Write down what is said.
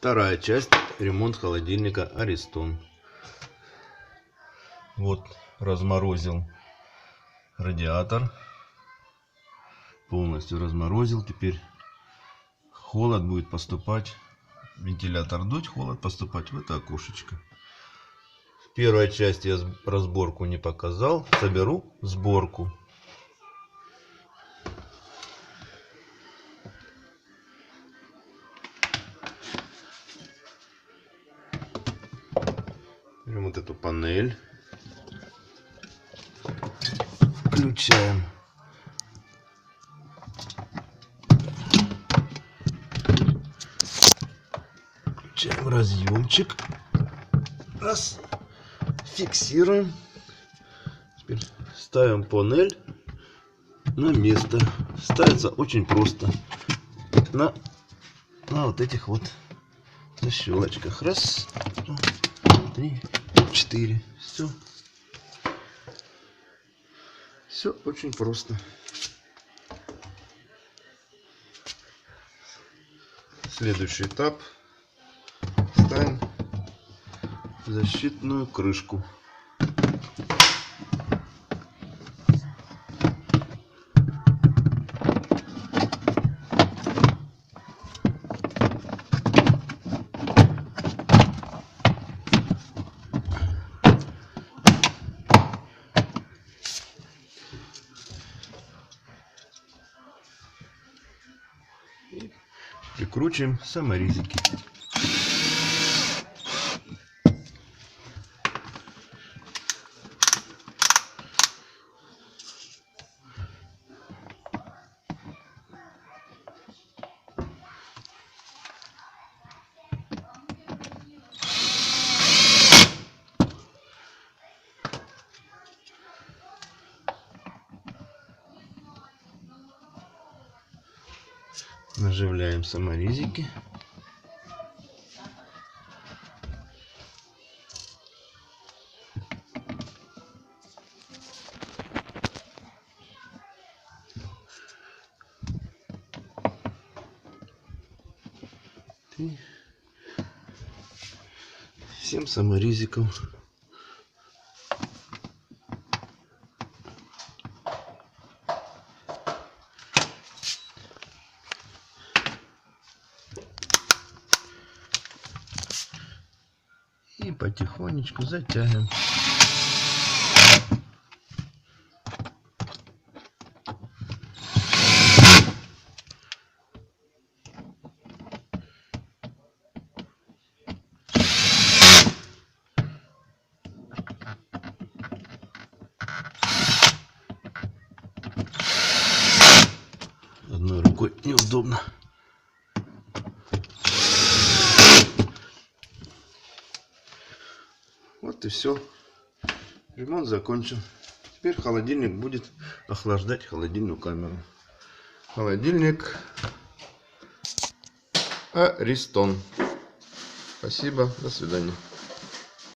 Вторая часть. Ремонт холодильника Аристон. Вот разморозил радиатор. Полностью разморозил. Теперь холод будет поступать. Вентилятор дуть, холод поступать в это окошечко. В первой части я разборку не показал. Соберу сборку. Берем вот эту панель. Включаем. Включаем разъемчик. Раз. Фиксируем. Теперь ставим панель на место. Ставится очень просто. На вот этих вот защелочках. Раз, два, три, 4. Все. Все очень просто. Следующий этап. Ставим защитную крышку. И прикручиваем саморезики. Наживляем саморезики. И 7 саморезиков. И потихонечку затягиваем. Одной рукой неудобно. Вот и все. Ремонт закончен. Теперь холодильник будет охлаждать холодильную камеру. Холодильник Аристон. Спасибо. До свидания.